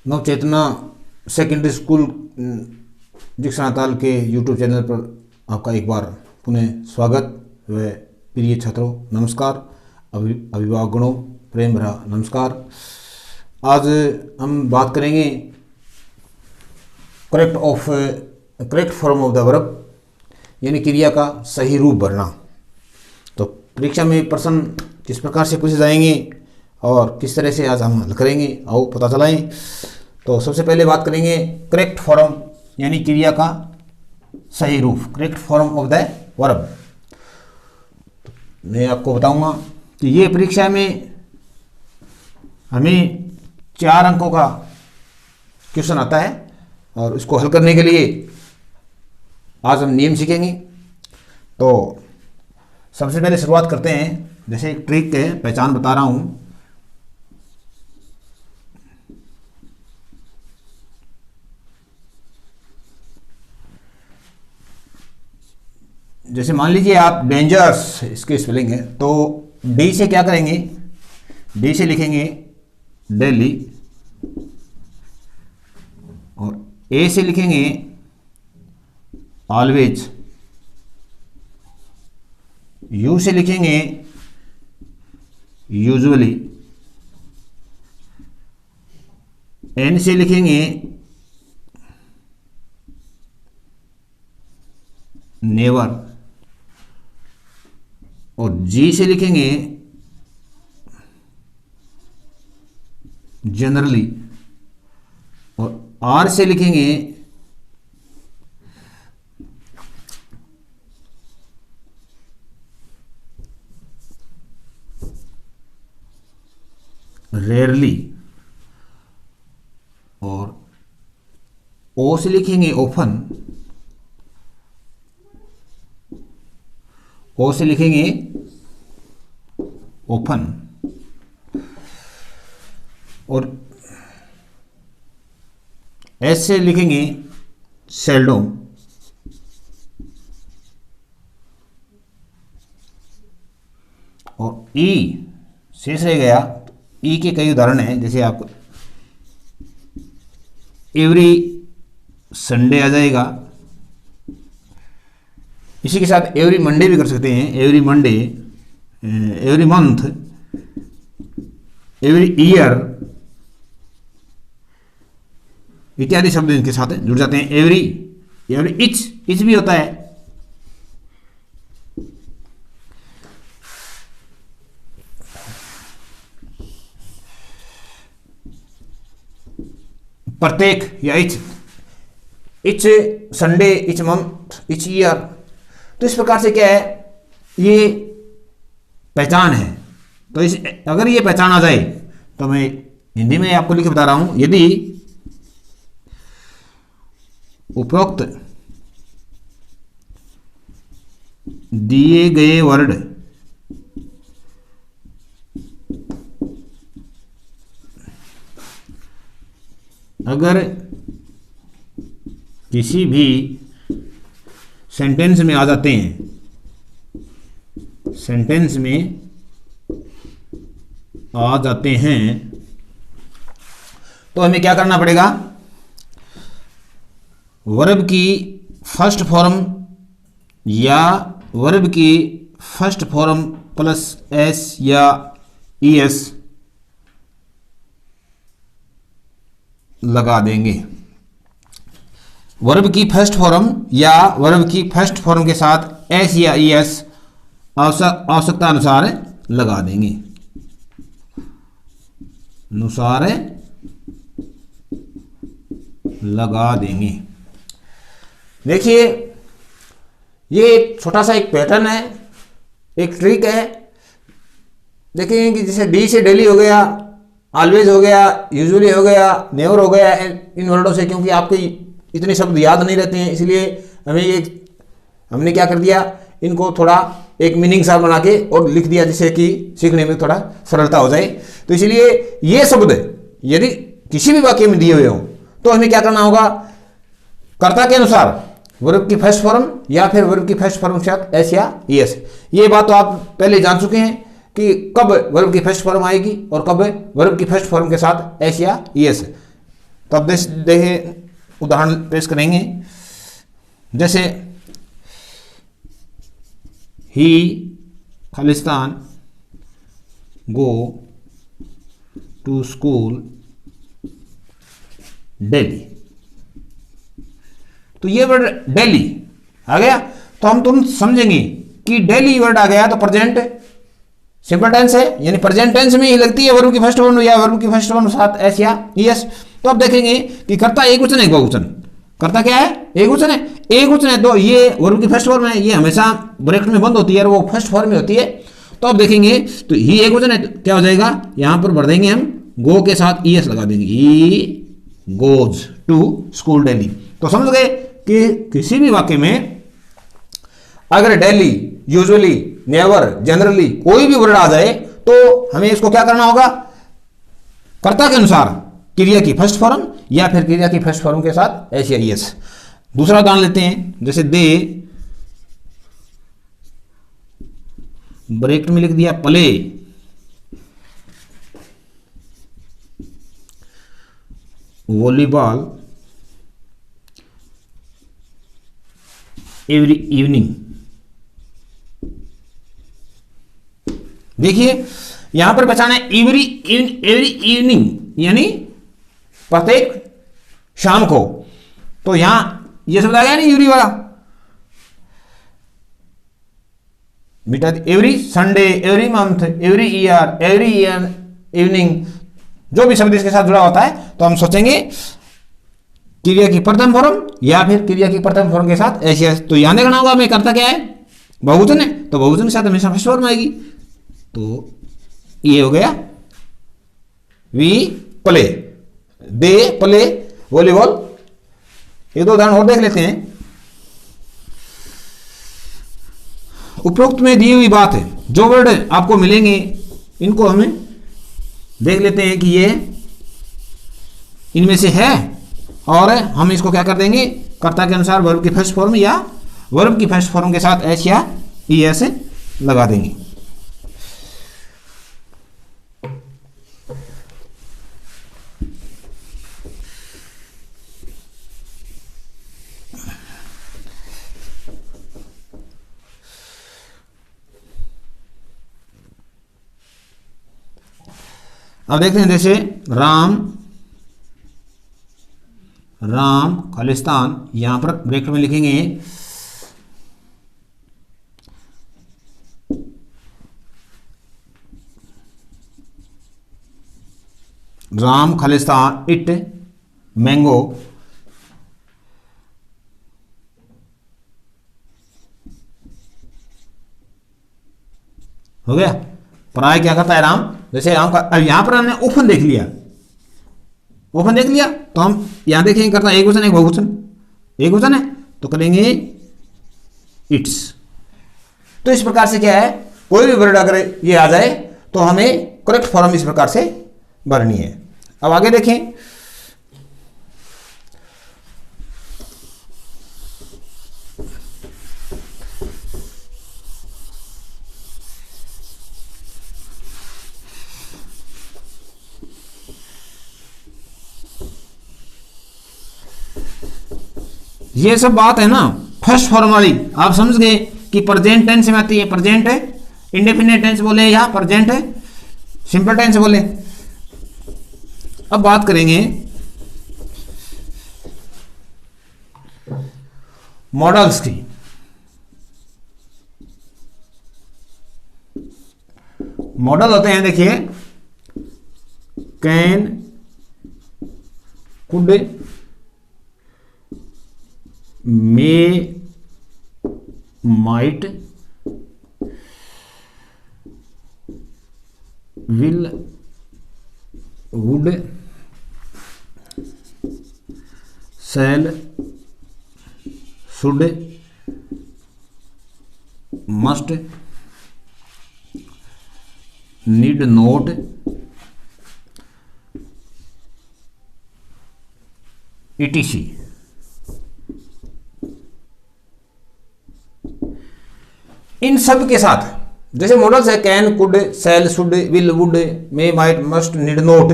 नवचेतना secondary school जिक्सनाताल के YouTube channel पर आपका एक बार पुनः स्वागत व प्रिय छात्रों नमस्कार, अभिभावकगणों प्रेम भरा नमस्कार। आज हम बात करेंगे correct form of the verb यानी क्रिया का सही रूप भरना। तो परीक्षा में प्रश्न किस प्रकार से पूछे जाएंगे और किस तरह से आज हम हल करेंगे, आओ पता चलाएं। तो सबसे पहले बात करेंगे करेक्ट फॉर्म यानी क्रिया का सही रूप, correct form of the verb. मैं आपको बताऊंगा कि ये परीक्षा में हमें 4 अंकों का क्वेश्चन आता है और इसको हल करने के लिए आज हम नियम सीखेंगे। तो सबसे पहले शुरुआत करते हैं। जैसे एक ट्रिक है, पहचान बता रहा हूं। जैसे मान लीजिए आप डेंजर्स इसके स्पेलिंग है, तो डी से क्या करेंगे, डी से लिखेंगे डेली और ए से लिखेंगे ऑलवेज, यू से लिखेंगे यूजुअली, एन से लिखेंगे नेवर और जी से लिखेंगे जनरली और आर से लिखेंगे रेयरली और ओ से लिखेंगे ओपन, ओ से लिखेंगे ओपन और एस से लिखेंगे सेल्डोम और ई शेष रह गया। ई के कई उदाहरण हैं, जैसे आप एवरी संडे आ जाएगा। इसी के साथ एवरी मंडे भी कर सकते हैं, every Monday, every month, every year इत्यादि शब्द इनके साथ जुड़ जाते हैं। एवरी इच भी होता है। प्रत्येक या etch Sunday, etch month, etch year. तो इस प्रकार से क्या है, ये पहचान है। तो अगर ये पहचान आ जाए तो मैं हिंदी में आपको लिख के बता रहा हूं। यदि उपरोक्त दिए गए वर्ड अगर किसी भी सेंटेंस में आ जाते हैं, सेंटेंस में आ जाते हैं, तो हमें क्या करना पड़ेगा, वर्ब की फर्स्ट फॉर्म या वर्ब की फर्स्ट फॉर्म प्लस एस या ईएस लगा देंगे। वर्ब की फर्स्ट फॉर्म या वर्ब की फर्स्ट फॉर्म के साथ एस या ईएस आवश्यकता अनुसार लगा देंगे, अनुसार लगा देंगे। देखिए ये एक छोटा सा एक पैटर्न है, एक ट्रिक है। देखेंगे कि जैसे डी से डेली हो गया, ऑलवेज हो गया, यूजुअली हो गया, नेवर हो गया, इन वर्डों से, क्योंकि आपके इतने शब्द याद नहीं रहते हैं, इसलिए हमने क्या कर दिया, इनको थोड़ा एक मीनिंग सा बना के और लिख दिया, जिससे कि सीखने में थोड़ा सरलता हो जाए। तो इसलिए ये शब्द यदि किसी भी वाक्य में दिए हुए हों तो हमें क्या करना होगा, कर्ता के अनुसार वर्ब की फर्स्ट फॉर्म या फिर वर्ब की फर्स्ट फॉर्म के साथ एस या ईएस। ये बात तो आप पहले जान चुके हैं कि कब वर्ब की फर्स्ट फॉर्म आएगी और कब वर्ब की फर्स्ट फॉर्म के साथ एस या ईएस। तो अब देखिए उदाहरण पेश करेंगे। जैसे ही खालिस्तान गो टू स्कूल डेली, तो ये वर्ड डेली आ गया, तो हम तुरंत समझेंगे कि डेली वर्ड आ गया तो प्रेजेंट सिंपल टेंस है, यानी प्रेजेंट टेंस में ही लगती है वर्ब की फर्स्ट फॉर्म या वर्ब की फर्स्ट फॉर्म साथ एस या यस। तो अब देखेंगे कि कर्ता एक वचन है बहुवचन, कर्ता क्या है एक वचन है, एक वचन है तो ये वर्ब की फर्स्ट फॉर्म है, ये हमेशा ब्रैकेट में बंद होती है और वो फर्स्ट फॉर्म में होती है। तो अब देखेंगे तो ही एक वचन है तो क्या हो जाएगा, यहां पर भर देंगे हम गो के साथ ईएस लगा देंगे, he goes to school daily. तो समझ गए कि किसी भी वाक्य में अगर डेली, यूजुअली, नेवर, जनरली कोई भी वर्ड आ जाए तो हमें इसको क्या करना होगा, कर्ता के अनुसार क्रिया की फर्स्ट फॉर्म या फिर क्रिया की फर्स्ट फॉर्म के साथ एस या एस। दूसरा उदाहरण लेते हैं, जैसे दे ब्रैकेट में लिख दिया प्ले वॉलीबॉल एवरी इवनिंग। देखिए यहां पर बचाना है एवरी इवनिंग, यानी प्रत्येक शाम को, तो यहां ये शब्द आ गया नहीं एवरी वाला, बेटा every Sunday, every month, every year evening, जो भी शब्द इसके साथ जुड़ा होता है तो हम सोचेंगे क्रिया की प्रथम फॉर्म या फिर क्रिया की प्रथम फॉर्म के साथ ऐसे। तो यहां देखना होगा हमें करता क्या है, बहुवचन है तो बहुवचन के साथ हमेशा फर्स्ट फॉर्म आएगी। तो ये हो गया we play, they play volleyball. एक दो उदाहरण और देख लेते हैं। उपरोक्त में दी हुई बात है, जो वर्ड आपको मिलेंगे इनको हमें देख लेते हैं कि ये इनमें से है, और हम इसको क्या कर देंगे, कर्ता के अनुसार वर्ब की फर्स्ट फॉर्म या वर्ब की फर्स्ट फॉर्म के साथ एस या ई एस लगा देंगे। अब देखते हैं, जैसे राम खालिस्तान, यहां पर ब्रैकेट में लिखेंगे राम खालिस्तान इट मैंगो हो गया। प्राय क्या करता है राम, जैसे राम का, अब यहां पर हमने ओपन देख लिया, ओपन देख लिया तो हम यहां देखेंगे करता एक वचन एक बहुवचन, एक वचन है तो करेंगे इट्स। तो इस प्रकार से क्या है, कोई भी वर्ड अगर ये आ जाए तो हमें करेक्ट फॉर्म इस प्रकार से भरनी है। अब आगे देखें, ये सब बात है ना फर्स्ट फॉर्म वाली, आप समझ गए कि प्रेजेंट टेंस में आती है, प्रेजेंट है, इंडेफिनिट टेंस बोले या प्रेजेंट है, सिंपल टेंस बोले। अब बात करेंगे मॉडल्स की। मॉडल होते हैं, देखिए can, could, may, might, will, would, shall, should, must, need not, etc। इन सब के साथ जैसे मॉडल्स है can, could, shall, should, will, would, may, might, must, need not,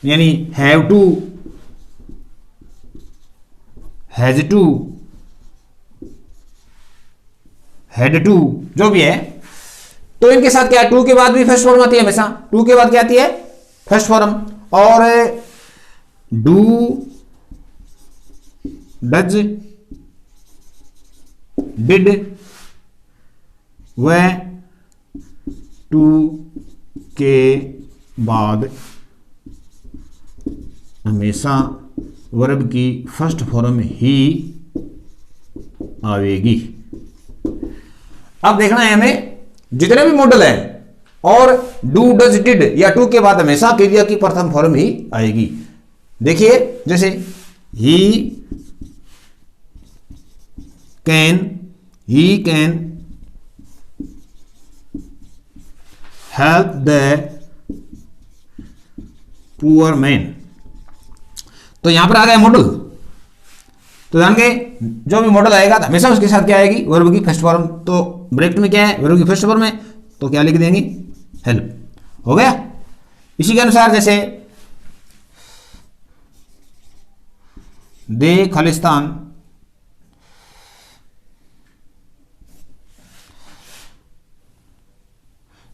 यानी have to, has to, had to, जो भी है, तो इनके साथ क्या है, टू के बाद भी फर्स्ट फॉर्म आती है हमेशा। टू के बाद क्या आती है, फर्स्ट फॉर्म। और डू, डज, डिड, व टू के बाद हमेशा वर्ब की फर्स्ट फॉर्म ही आवेगी। अब देखना है हमें जितने भी मॉडल है, और डू, डज, डिड या टू के बाद हमेशा क्रिया की प्रथम फॉर्म ही आएगी। देखिए जैसे he can help the poor man, तो यहां पर आ गया मॉडल। तो ध्यान के जो भी मॉडल आएगा तो हमेशा उसके साथ क्या आएगी, वर्ब की फर्स्ट फॉर्म। तो ब्रैकेट में क्या है, वर्ब की फर्स्ट फॉर्म है, तो क्या लिख देंगे, हेल्प। हो गया। इसी के अनुसार जैसे दे खालिस्तान,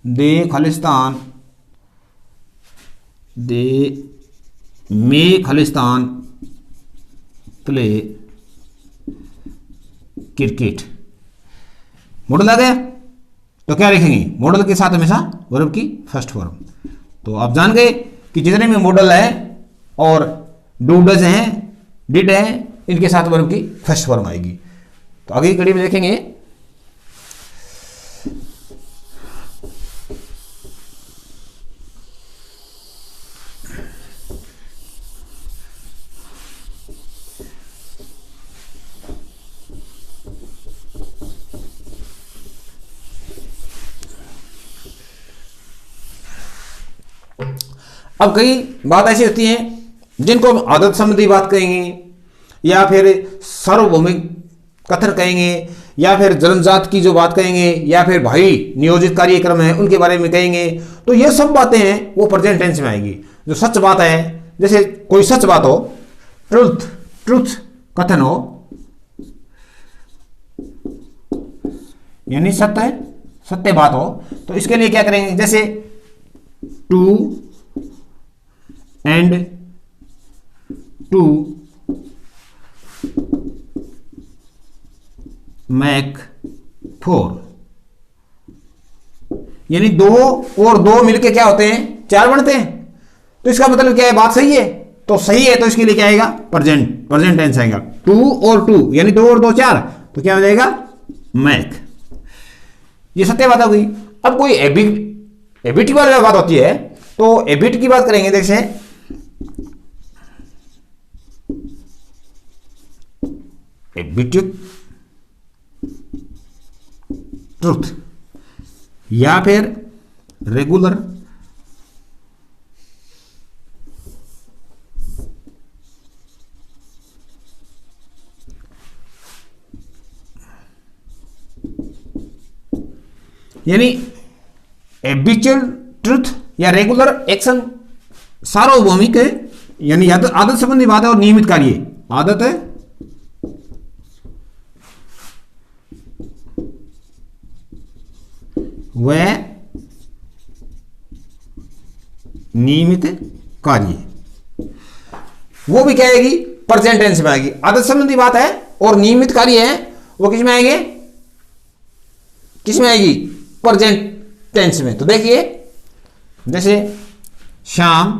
दे खालिस्तान, दे मे खालिस्तान प्ले क्रिकेट, मॉडल आ गया। तो क्या लिखेंगे, मॉडल के साथ हमेशा वर्ब की फर्स्ट फॉर्म। तो आप जान गए कि जितने भी मॉडल है और डू, डज हैं, डिड है, इनके साथ वर्ब की फर्स्ट फॉर्म आएगी। तो आगे की कड़ी में देखेंगे। अब कई बात ऐसी होती है जिनको हम आदत संबंधी बात कहेंगे, या फिर सार्वभौमिक कथन कहेंगे, या फिर जन्मजात की जो बात कहेंगे, या फिर भाई नियोजित कार्यक्रम है उनके बारे में कहेंगे। तो ये सब बातें हैं वो प्रेजेंट टेंस में आएगी। जो सच बात है, जैसे कोई सच बात हो, ट्रुथ कथन हो, यानी सत्य बात हो, तो इसके लिए क्या करेंगे, जैसे two and two make four, यानी दो और दो मिलके क्या होते हैं, चार बनते हैं। तो इसका मतलब क्या है, बात सही है। तो सही है तो इसके लिए क्या आएगा, प्रेजेंट टेंस आएगा। टू और टू यानी दो और दो चार, तो क्या हो जाएगा, मैक। ये सत्य बात हो गई। अब कोई एबिट की बात होती है, तो एबिट की बात करेंगे। जैसे एबिट ट्रुथ, या फिर रेगुलर यानी एबिचुअल ट्रुथ या रेगुलर एक्शन सार्वभौमिक है, यानी आदत संबंधी बात है और नियमित कार्य। आदत है वह नियमित कार्य, वो भी क्या आएगी, प्रेजेंट टेंस में आएगी। आदत संबंधी बात है और नियमित कार्य है, वो किस में आएंगे, किस में आएगी, प्रेजेंट टेंस में। तो देखिए जैसे शाम,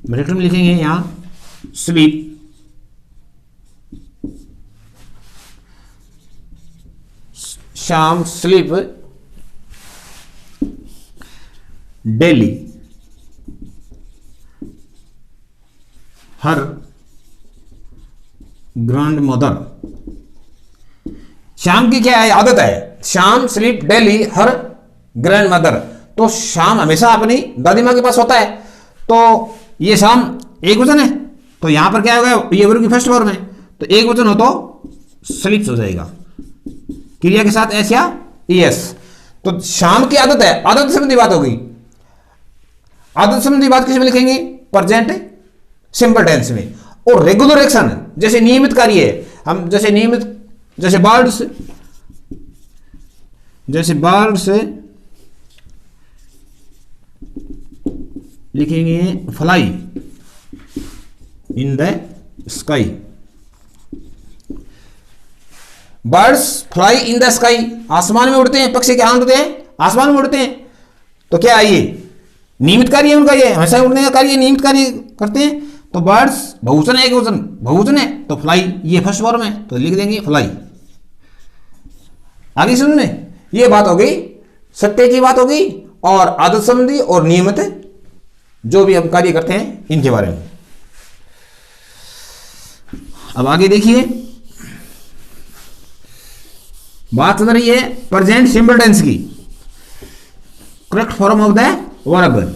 ब्रैकेट में लिखेंगे यहां स्लीप, शाम स्लीप डेली हर ग्रैंड मदर। शाम की क्या है, आदत है, शाम स्लीप डेली हर ग्रैंड मदर। तो शाम हमेशा अपनी दादी माँ के पास होता है, तो ये शाम एक वचन है, तो यहां पर क्या होगा, ये वर्ब की फर्स्ट फॉर्म है, तो एक वचन हो तो स्लीप्स हो जाएगा, क्रिया के साथ एस या ईएस। तो शाम की आदत है, आदत संबंधी बात हो गई। आदत संबंधी बात किस में लिखेंगे? प्रेजेंट सिंपल टेंस में। और रेगुलर एक्शन जैसे नियमित कार्य है, हम जैसे नियमित, जैसे बर्ड्स लिखेंगे fly in the sky. Birds fly in the sky, आसमान में उड़ते हैं, पक्षी क्या उड़ते हैं? आसमान में उड़ते हैं। तो क्या है ये? नियमित कार्य है उनका, ये हमेशा उड़ने का कार्य, नियमित कार्य करते हैं। तो बर्ड्स बहुवचन है, एक वचन बहुवचन है, तो फ्लाई ये फर्स्ट फॉर्म है, तो लिख देंगे फ्लाई। आगे सुनने, ये बात हो गई सत्य की बात हो गई, और आदत संबंधी और नियमित जो भी हम कार्य करते हैं इनके बारे में। अब आगे देखिए, बात चल रही है प्रेजेंट सिंपल टेंस की, correct form of the verb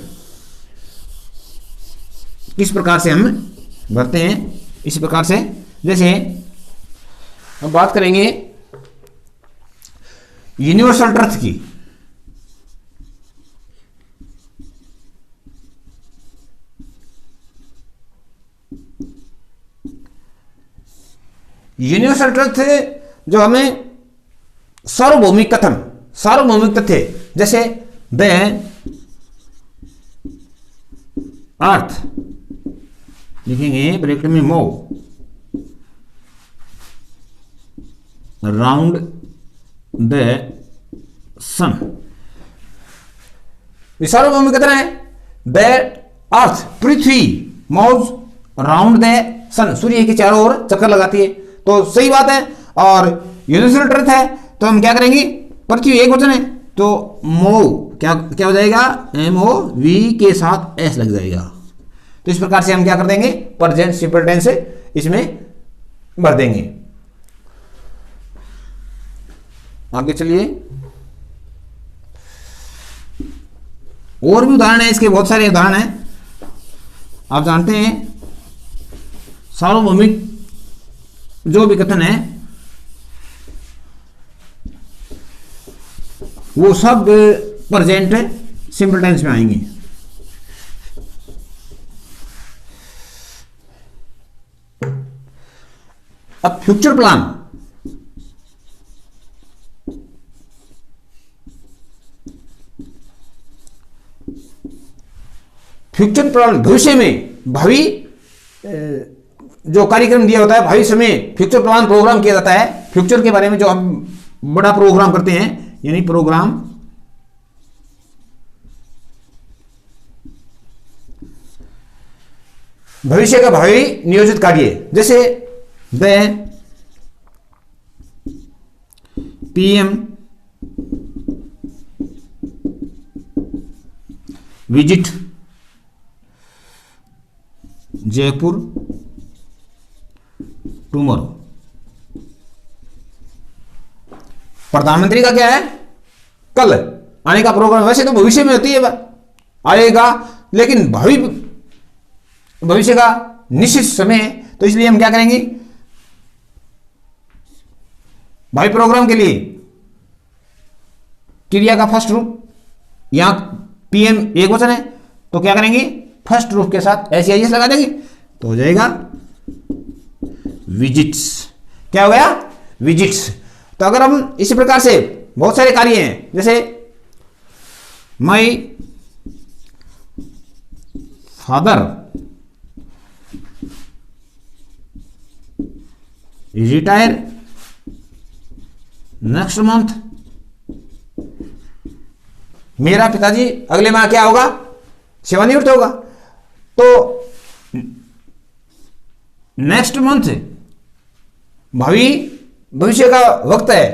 किस प्रकार से हम भरते हैं। इसी प्रकार से जैसे हम बात करेंगे यूनिवर्सल ट्रुथ की। यूनिवर्सल ट्रुथ जो हमें सार्वभौमिक कथन, सार्वभौमिक तथ्य, जैसे द अर्थ लिखेंगे ब्रैकेट में मूव राउंड द सन। सार्वभौमिक कथन है द अर्थ, पृथ्वी मूव्स राउंड द सन, सूर्य के चारों ओर चक्कर लगाती है, तो सही बात है। और यूनिवर्सल ट्रुथ है, तो हम क्या करेंगे? पृथ्वी एक वचन है, तो मूव क्या हो जाएगा? MOV के साथ S लग जाएगा। तो इस प्रकार से हम क्या कर देंगे? प्रेजेंट सिंपल टेंस इसमें भर देंगे। आगे चलिए, और भी उदाहरण है, इसके बहुत सारे उदाहरण हैं। आप जानते हैं सार्वभौमिक जो भी कथन है वो सब प्रेजेंट सिंपल टेंस में आएंगे। अब फ्यूचर प्लान, फ्यूचर प्लान भविष्य में, भावी जो कार्यक्रम दिया होता है भविष्य में फ्यूचर प्लान प्रोग्राम किया जाता है। फ्यूचर के बारे में जो हम बड़ा प्रोग्राम करते हैं, यानी प्रोग्राम भविष्य का भावी नियोजित कार्य, जैसे the PM visit Jaipur tomorrow. प्रधानमंत्री का क्या है? कल आने का प्रोग्राम। वैसे तो भविष्य में होती है आएगा, लेकिन भविष्य का निश्चित समय है, तो इसलिए हम क्या करेंगे? भावी प्रोग्राम के लिए क्रिया का फर्स्ट रूप, यहां PM एक वचन है, तो क्या करेंगे? फर्स्ट रूप के साथ SEIS लगा देंगे, तो हो जाएगा विजिट्स। क्या हो गया? विजिट्स। तो अगर हम इसी प्रकार से बहुत सारे कार्य हैं, जैसे my father retire next month, मेरा पिताजी अगले माह क्या होगा? सेवानिवृत्त होगा। तो नेक्स्ट मंथ भविष्य का वक्त है,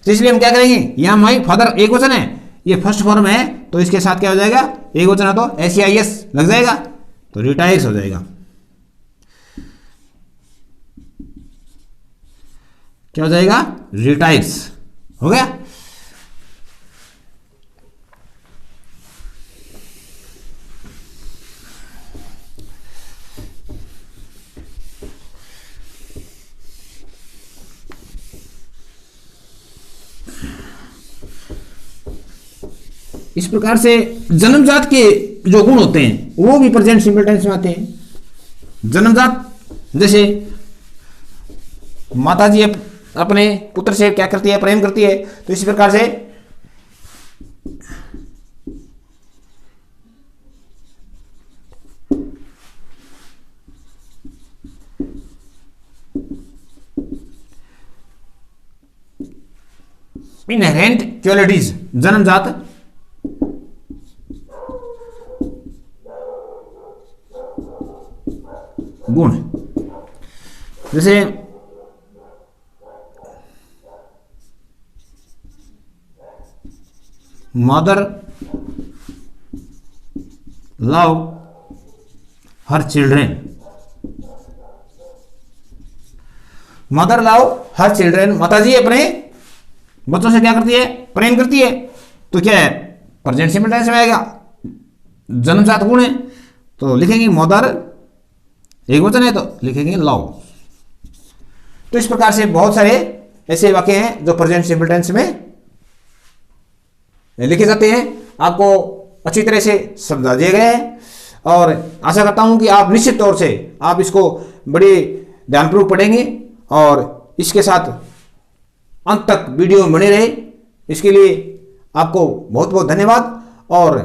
तो इसलिए हम क्या करेंगे? यहां माई फादर एक वचन है, ये फर्स्ट फॉर्म है, तो इसके साथ क्या हो जाएगा? एक वचन है तो SEIS लग जाएगा, तो रिटायर्स हो जाएगा। क्या हो जाएगा? रिटायर्स हो गया। इस प्रकार से जन्मजात के जो गुण होते हैं वो भी प्रेजेंट सिंपल टेंस में आते हैं। जन्मजात, जैसे माता जी अपने पुत्र से क्या करती है, प्रेम करती है, तो इसी प्रकार से इनहेरेंट क्वालिटीज, जन्मजात गुण, जैसे मदर लव हर चिल्ड्रेन, मदर लव हर चिल्ड्रेन, माता जी अपने बच्चों से क्या करती है, प्रेम करती है, तो क्या है, प्रेजेंट सिंपल टेंस में आएगा, जन्मजात गुण है, तो लिखेंगे मदर, एक वचन है तो लिखेंगे लव। तो इस प्रकार से बहुत सारे ऐसे वाक्य हैं जो प्रेजेंट सिंपल टेंस में लिखे जाते हैं, आपको अच्छी तरह से समझा दिए गए हैं, और आशा करता हूं कि आप निश्चित तौर से आप इसको बड़े ध्यानपूर्वक पढ़ेंगे और इसके साथ अंत तक वीडियो में बने रहे। इसके लिए आपको बहुत बहुत धन्यवाद, और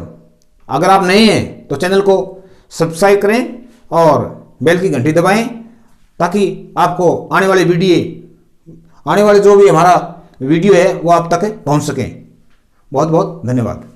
अगर आप नए हैं तो चैनल को सब्सक्राइब करें और बेल की घंटी दबाएं, ताकि आपको आने वाले जो भी हमारा वीडियो है वो आप तक पहुंच सकें। बहुत बहुत धन्यवाद।